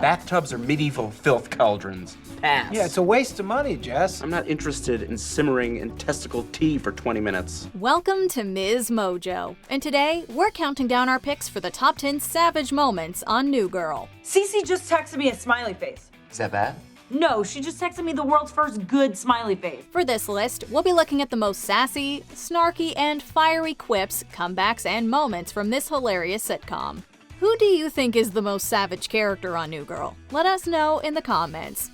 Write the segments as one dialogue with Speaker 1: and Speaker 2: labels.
Speaker 1: Bathtubs are medieval filth cauldrons. Pass.
Speaker 2: Yeah, it's a waste of money, Jess.
Speaker 1: I'm not interested in simmering in testicle tea for 20 minutes.
Speaker 3: Welcome to MsMojo, and today we're counting down our picks for the top 10 savage moments on New Girl.
Speaker 4: Cece just texted me a smiley face.
Speaker 5: Is that bad?
Speaker 4: No, she just texted me the world's first good smiley face.
Speaker 3: For this list, we'll be looking at the most sassy, snarky, and fiery quips, comebacks, and moments from this hilarious sitcom. Who do you think is the most savage character on New Girl? Let us know in the comments.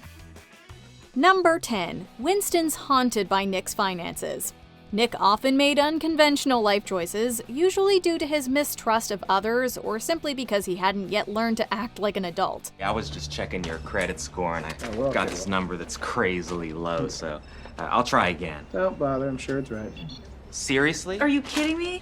Speaker 3: Number 10. Winston's haunted by Nick's finances. Nick often made unconventional life choices, usually due to his mistrust of others or simply because he hadn't yet learned to act like an adult.
Speaker 5: I was just checking your credit score and I got this number that's crazily low, so I'll try again.
Speaker 2: Don't bother, I'm sure it's right.
Speaker 5: Seriously?
Speaker 4: Are you kidding me?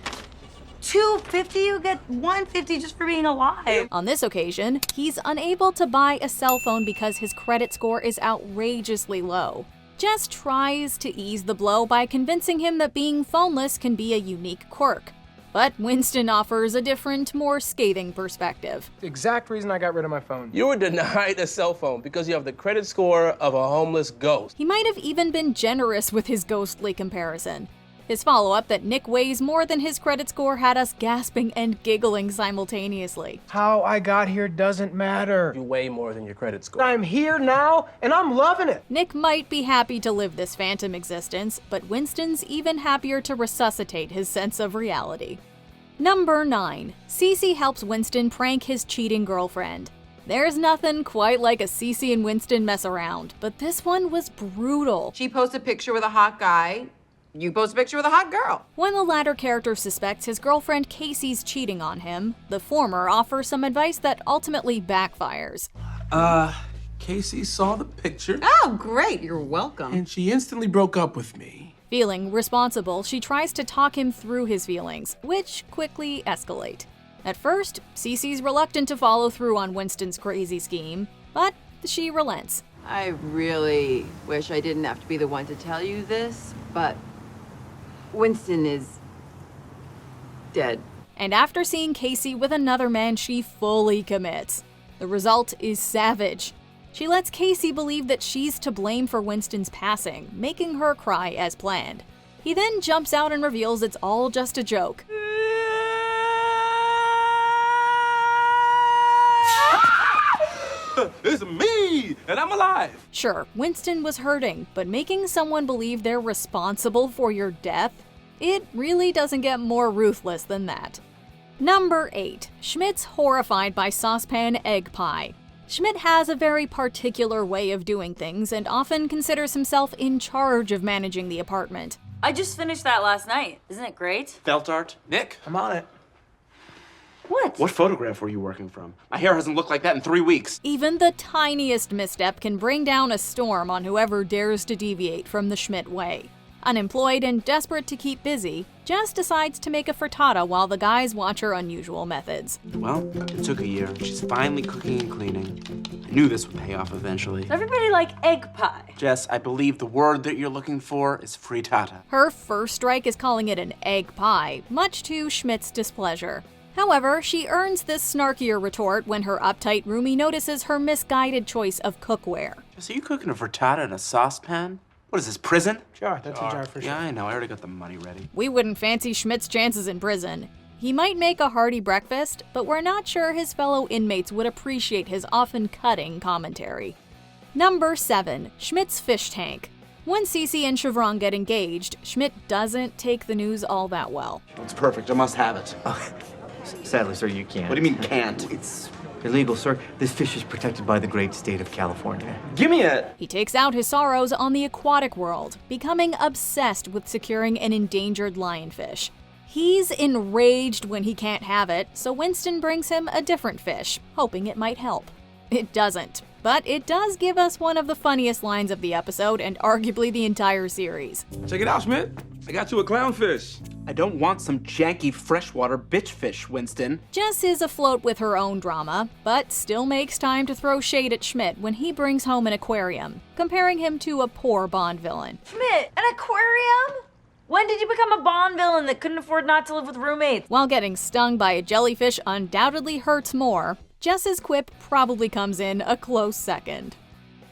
Speaker 4: $250? You get $150 just for being alive.
Speaker 3: On this occasion, he's unable to buy a cell phone because his credit score is outrageously low. Jess tries to ease the blow by convincing him that being phoneless can be a unique quirk. But Winston offers a different, more scathing perspective.
Speaker 2: The exact reason I got rid of my phone.
Speaker 6: You were denied a cell phone because you have the credit score of a homeless ghost.
Speaker 3: He might have even been generous with his ghostly comparison. His follow-up that Nick weighs more than his credit score had us gasping and giggling simultaneously.
Speaker 2: How I got here doesn't matter.
Speaker 6: You weigh more than your credit score.
Speaker 2: I'm here now, and I'm loving it.
Speaker 3: Nick might be happy to live this phantom existence, but Winston's even happier to resuscitate his sense of reality. Number 9. Cece helps Winston prank his cheating girlfriend. There's nothing quite like a Cece and Winston mess around, but this one was brutal.
Speaker 7: She posts a picture with a hot guy. You post a picture with a hot girl.
Speaker 3: When the latter character suspects his girlfriend Casey's cheating on him, the former offers some advice that ultimately backfires.
Speaker 8: Casey saw the picture.
Speaker 7: Oh, great. You're welcome.
Speaker 8: And she instantly broke up with me.
Speaker 3: Feeling responsible, she tries to talk him through his feelings, which quickly escalate. At first, Cece's reluctant to follow through on Winston's crazy scheme, but she relents.
Speaker 7: I really wish I didn't have to be the one to tell you this, but Winston is dead.
Speaker 3: And after seeing Casey with another man, she fully commits. The result is savage. She lets Casey believe that she's to blame for Winston's passing, making her cry as planned. He then jumps out and reveals it's all just a joke.
Speaker 8: It's me, and I'm alive.
Speaker 3: Sure, Winston was hurting, but making someone believe they're responsible for your death? It really doesn't get more ruthless than that. Number 8. Schmidt's horrified by saucepan egg pie. Schmidt has a very particular way of doing things and often considers himself in charge of managing the apartment.
Speaker 4: I just finished that last night. Isn't it great?
Speaker 1: Felt art? Nick?
Speaker 2: I'm on it.
Speaker 4: What?
Speaker 1: What photograph were you working from? My hair hasn't looked like that in 3 weeks.
Speaker 3: Even the tiniest misstep can bring down a storm on whoever dares to deviate from the Schmidt way. Unemployed and desperate to keep busy, Jess decides to make a frittata while the guys watch her unusual methods.
Speaker 1: Well, it took a year. She's finally cooking and cleaning. I knew this would pay off eventually.
Speaker 4: Everybody like egg pie.
Speaker 1: Jess, I believe the word that you're looking for is frittata.
Speaker 3: Her first strike is calling it an egg pie, much to Schmidt's displeasure. However, she earns this snarkier retort when her uptight roomie notices her misguided choice of cookware.
Speaker 1: Jess, are you cooking a frittata in a saucepan? What is this, prison?
Speaker 2: Jar, that's a jar for sure.
Speaker 1: Yeah, I know. I already got the money ready.
Speaker 3: We wouldn't fancy Schmidt's chances in prison. He might make a hearty breakfast, but we're not sure his fellow inmates would appreciate his often cutting commentary. Number 7. Schmidt's fish tank. When Cece and Chevron get engaged, Schmidt doesn't take the news all that well.
Speaker 1: It's perfect. I must have it.
Speaker 5: Sadly, sir, you can't.
Speaker 1: What do you mean, can't?
Speaker 5: It's illegal, sir. This fish is protected by the great state of California.
Speaker 1: Give me it!
Speaker 3: He takes out his sorrows on the aquatic world, becoming obsessed with securing an endangered lionfish. He's enraged when he can't have it, so Winston brings him a different fish, hoping it might help. It doesn't, but it does give us one of the funniest lines of the episode and arguably the entire series.
Speaker 8: Check it out, Schmidt. I got you a clownfish.
Speaker 1: I don't want some janky freshwater bitch fish, Winston.
Speaker 3: Jess is afloat with her own drama, but still makes time to throw shade at Schmidt when he brings home an aquarium, comparing him to a poor Bond villain.
Speaker 4: Schmidt, an aquarium? When did you become a Bond villain that couldn't afford not to live with roommates?
Speaker 3: While getting stung by a jellyfish undoubtedly hurts more, Jess's quip probably comes in a close second.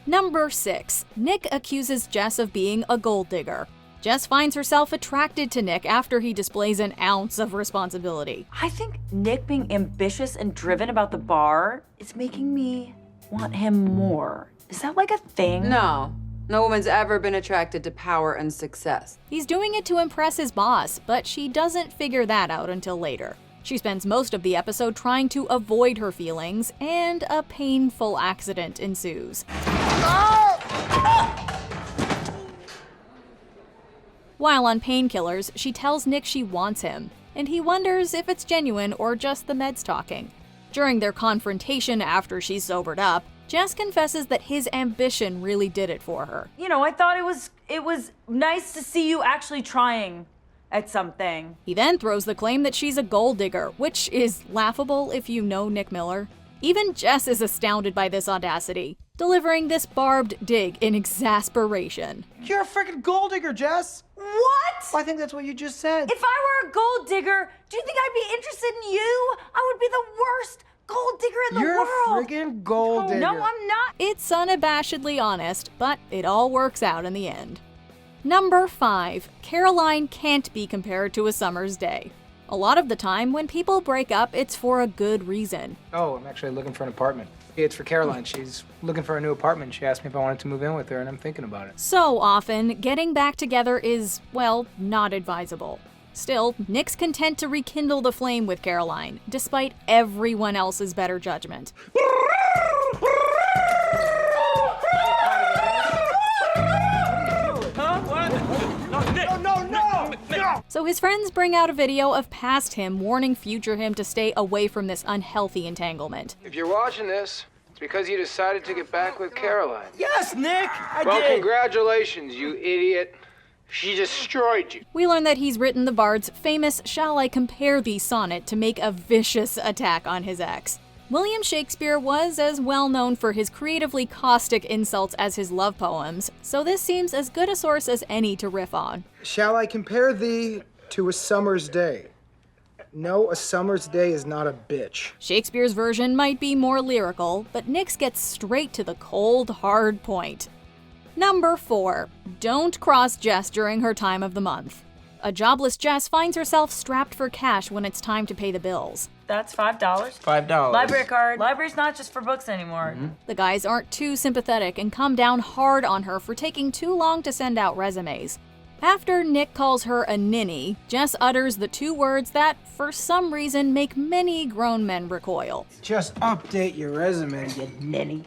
Speaker 3: Number 6. Nick accuses Jess of being a gold digger. Jess finds herself attracted to Nick after he displays an ounce of responsibility.
Speaker 9: I think Nick being ambitious and driven about the bar is making me want him more. Is that like a thing?
Speaker 7: No. No woman's ever been attracted to power and success.
Speaker 3: He's doing it to impress his boss, but she doesn't figure that out until later. She spends most of the episode trying to avoid her feelings, and a painful accident ensues. While on painkillers, she tells Nick she wants him, and he wonders if it's genuine or just the meds talking. During their confrontation after she's sobered up, Jess confesses that his ambition really did it for her.
Speaker 9: You know, I thought it was nice to see you actually trying at something.
Speaker 3: He then throws the claim that she's a gold digger, which is laughable if you know Nick Miller. Even Jess is astounded by this audacity, delivering this barbed dig in exasperation.
Speaker 2: You're a freaking gold digger, Jess.
Speaker 9: What?
Speaker 2: I think that's what you just said.
Speaker 9: If I were a gold digger, do you think I'd be interested in you? I would be the worst gold digger in the world.
Speaker 2: You're a friggin' gold digger.
Speaker 9: No, I'm not.
Speaker 3: It's unabashedly honest, but it all works out in the end. Number 5. Caroline can't be compared to a summer's day. A lot of the time, when people break up, it's for a good reason.
Speaker 2: Oh, I'm actually looking for an apartment. It's for Caroline. She's looking for a new apartment. She asked me if I wanted to move in with her, and I'm thinking about it.
Speaker 3: So often, getting back together is, well, not advisable. Still, Nick's content to rekindle the flame with Caroline, despite everyone else's better judgment. So his friends bring out a video of past him warning future him to stay away from this unhealthy entanglement.
Speaker 2: If you're watching this, it's because you decided to get back with Caroline.
Speaker 10: Yes, Nick, I
Speaker 2: Well,
Speaker 10: did.
Speaker 2: congratulations, you idiot. She destroyed you.
Speaker 3: We learn that he's written the bard's famous Shall I Compare Thee sonnet to make a vicious attack on his ex. William Shakespeare was as well known for his creatively caustic insults as his love poems, so this seems as good a source as any to riff on.
Speaker 2: Shall I compare thee to a summer's day? No, a summer's day is not a bitch.
Speaker 3: Shakespeare's version might be more lyrical, but Nick's gets straight to the cold, hard point. Number 4. Don't cross Jess during her time of the month. A jobless Jess finds herself strapped for cash when it's time to pay the bills.
Speaker 9: That's $5.
Speaker 10: $5.
Speaker 9: Library card. Library's not just for books anymore.
Speaker 3: The guys aren't too sympathetic and come down hard on her for taking too long to send out resumes. After Nick calls her a ninny, Jess utters the 2 words that, for some reason, make many grown men recoil.
Speaker 2: Just update your resume, you ninny.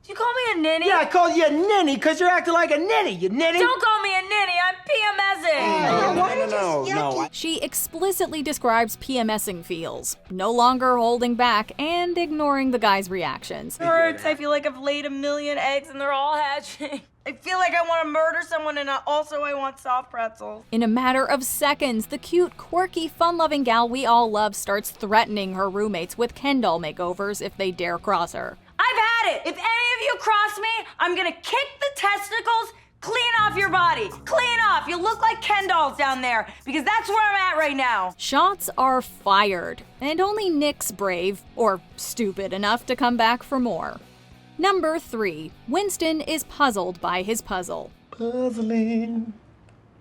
Speaker 9: Did you call me a ninny?
Speaker 10: Yeah, I called you a ninny because you're acting like a ninny, you ninny.
Speaker 9: Don't call me a ninny. I'm PMSing.
Speaker 10: No.
Speaker 3: She explicitly describes PMSing feels, no longer holding back and ignoring the guy's reactions.
Speaker 9: Hurts. I feel like I've laid 1,000,000 eggs and they're all hatching. I feel like I want to murder someone and also I want soft pretzels.
Speaker 3: In a matter of seconds, the cute, quirky, fun-loving gal we all love starts threatening her roommates with Ken doll makeovers if they dare cross her.
Speaker 9: I've had it. If any of you cross me, I'm gonna kick the testicles clean off your body. Clean off. You look like Ken dolls down there because that's where I'm at right now.
Speaker 3: Shots are fired, and only Nick's brave, or stupid enough to come back for more. Number 3. Winston is puzzled by his puzzle.
Speaker 8: Puzzling.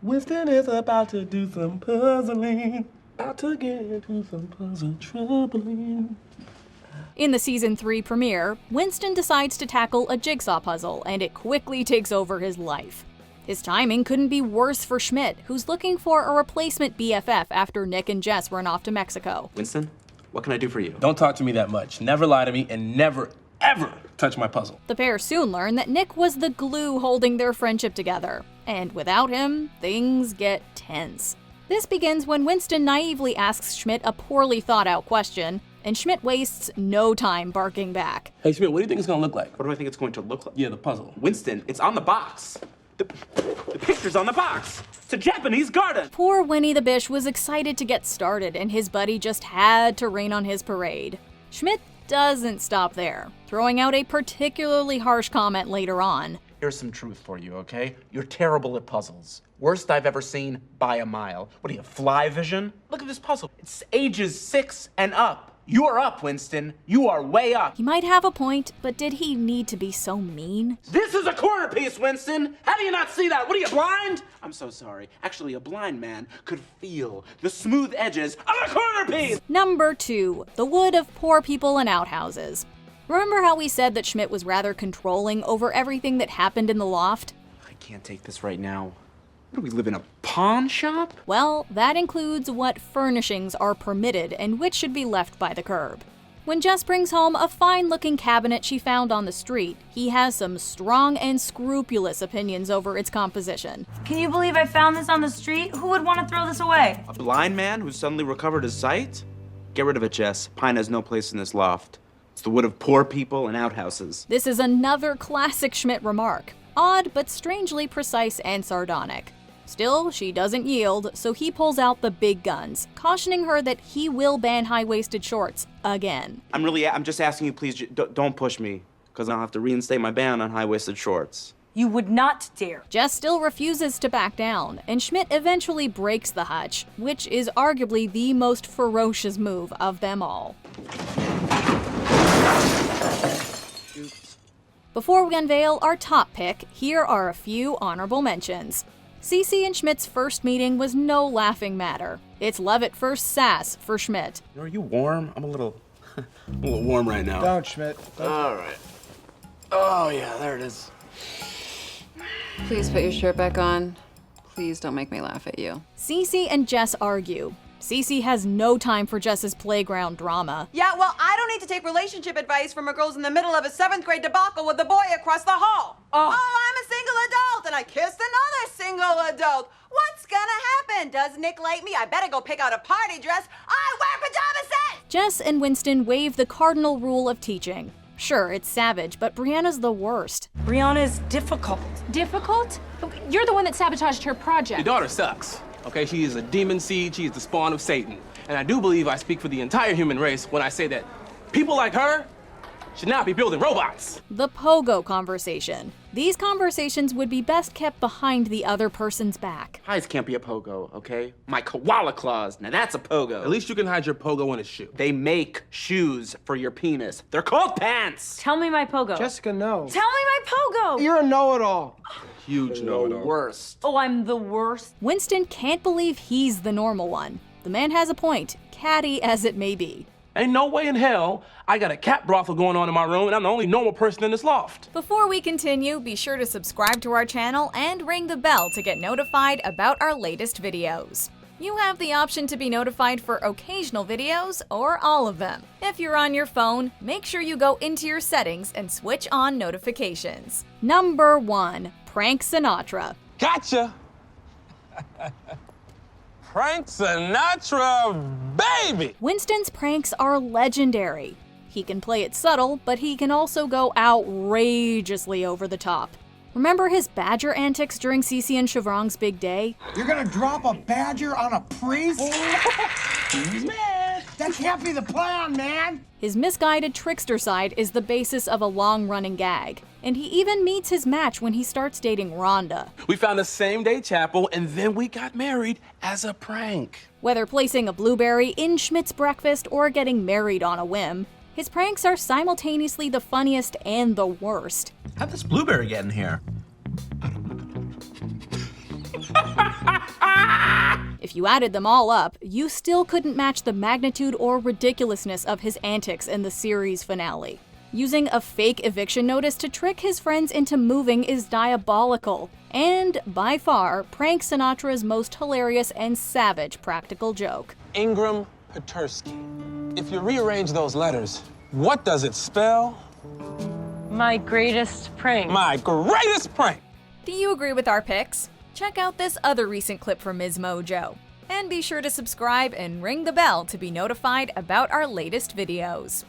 Speaker 8: Winston is about to do some puzzling. About to get into some puzzle troubling.
Speaker 3: In the season 3 premiere, Winston decides to tackle a jigsaw puzzle, and it quickly takes over his life. His timing couldn't be worse for Schmidt, who's looking for a replacement BFF after Nick and Jess run off to Mexico.
Speaker 1: Winston, what can I do for you?
Speaker 6: Don't talk to me that much. Never lie to me and never, ever touch my puzzle.
Speaker 3: The pair soon learn that Nick was the glue holding their friendship together, and without him, things get tense. This begins when Winston naively asks Schmidt a poorly thought out question, and Schmidt wastes no time barking back.
Speaker 6: Hey, Schmidt, what do you think it's gonna look like?
Speaker 1: What do I think it's going to look like?
Speaker 6: Yeah, the puzzle.
Speaker 1: Winston, it's on the box. The picture's on the box. It's a Japanese garden.
Speaker 3: Poor Winnie the Bish was excited to get started, and his buddy just had to rain on his parade. Schmidt doesn't stop there, throwing out a particularly harsh comment later on.
Speaker 10: Here's some truth for you, okay? You're terrible at puzzles. Worst I've ever seen by a mile. What do you have, fly vision? Look at this puzzle. It's ages 6 and up.
Speaker 1: You're up, Winston. You are way up.
Speaker 3: He might have a point, but did he need to be so mean?
Speaker 1: This is a corner piece, Winston. How do you not see that? What are you, blind? I'm so sorry. Actually, a blind man could feel the smooth edges of a corner piece.
Speaker 3: Number 2, the wood of poor people and outhouses. Remember how we said that Schmidt was rather controlling over everything that happened in the loft?
Speaker 1: I can't take this right now. What, do we live in a pawn shop?
Speaker 3: Well, that includes what furnishings are permitted and which should be left by the curb. When Jess brings home a fine-looking cabinet she found on the street, he has some strong and scrupulous opinions over its composition.
Speaker 9: Can you believe I found this on the street? Who would want to throw this away?
Speaker 1: A blind man who suddenly recovered his sight? Get rid of it, Jess. Pine has no place in this loft. It's the wood of poor people and outhouses.
Speaker 3: This is another classic Schmidt remark. Odd, but strangely precise and sardonic. Still, she doesn't yield, so he pulls out the big guns, cautioning her that he will ban high-waisted shorts again.
Speaker 1: I'm just asking you, please, don't push me, because I'll have to reinstate my ban on high-waisted shorts.
Speaker 9: You would not dare.
Speaker 3: Jess still refuses to back down, and Schmidt eventually breaks the hutch, which is arguably the most ferocious move of them all. Before we unveil our top pick, here are a few honorable mentions. Cece and Schmidt's first meeting was no laughing matter. It's love at first sass for Schmidt.
Speaker 1: Are you warm? I'm a little warm right now.
Speaker 2: Don't, Schmidt.
Speaker 1: All right. Oh, yeah, there it is.
Speaker 7: Please put your shirt back on. Please don't make me laugh at you.
Speaker 3: Cece and Jess argue. Cece has no time for Jess's playground drama.
Speaker 11: Yeah, well, I don't need to take relationship advice from a girl's in the middle of a 7th grade debacle with the boy across the hall. Oh, I'm a single adult and I kissed another single adult. What's gonna happen? Does Nick like me? I better go pick out a party dress. I wear pajama sets!
Speaker 3: Jess and Winston waive the cardinal rule of teaching. Sure, it's savage, but Brianna's the worst.
Speaker 9: Brianna is difficult.
Speaker 12: Difficult? You're the one that sabotaged her project.
Speaker 6: Your daughter sucks. Okay, she is a demon seed, she is the spawn of Satan. And I do believe I speak for the entire human race when I say that people like her should not be building robots.
Speaker 3: The pogo conversation. These conversations would be best kept behind the other person's back.
Speaker 1: Highs can't be a pogo, okay? My koala claws, now that's a pogo.
Speaker 6: At least you can hide your pogo in a shoe.
Speaker 1: They make shoes for your penis. They're called pants.
Speaker 9: Tell me my pogo.
Speaker 2: Jessica, no.
Speaker 9: Tell me my pogo.
Speaker 2: You're a know-it-all.
Speaker 6: Huge know-it-all.
Speaker 1: Worst.
Speaker 9: Oh, I'm the worst.
Speaker 3: Winston can't believe he's the normal one. The man has a point, catty as it may be.
Speaker 6: Ain't no way in hell I got a cat brothel going on in my room and I'm the only normal person in this loft.
Speaker 3: Before we continue, be sure to subscribe to our channel and ring the bell to get notified about our latest videos. You have the option to be notified for occasional videos or all of them. If you're on your phone, make sure you go into your settings and switch on notifications. Number 1, Prank Sinatra.
Speaker 6: Gotcha! Frank Sinatra, baby!
Speaker 3: Winston's pranks are legendary. He can play it subtle, but he can also go outrageously over the top. Remember his badger antics during Cece and Chevrong's big day?
Speaker 13: You're gonna drop a badger on a priest? Man, that can't be the plan, man!
Speaker 3: His misguided trickster side is the basis of a long-running gag, and he even meets his match when he starts dating Rhonda.
Speaker 6: We found a same-day chapel and then we got married as a prank.
Speaker 3: Whether placing a blueberry in Schmidt's breakfast or getting married on a whim, his pranks are simultaneously the funniest and the worst.
Speaker 10: How'd this blueberry get in here?
Speaker 3: If you added them all up, you still couldn't match the magnitude or ridiculousness of his antics in the series finale. Using a fake eviction notice to trick his friends into moving is diabolical, and, by far, Prank Sinatra's most hilarious and savage practical joke.
Speaker 14: Ingram Petersky. If you rearrange those letters, what does it spell?
Speaker 12: My greatest prank.
Speaker 14: My greatest prank!
Speaker 3: Do you agree with our picks? Check out this other recent clip from MsMojo. And be sure to subscribe and ring the bell to be notified about our latest videos.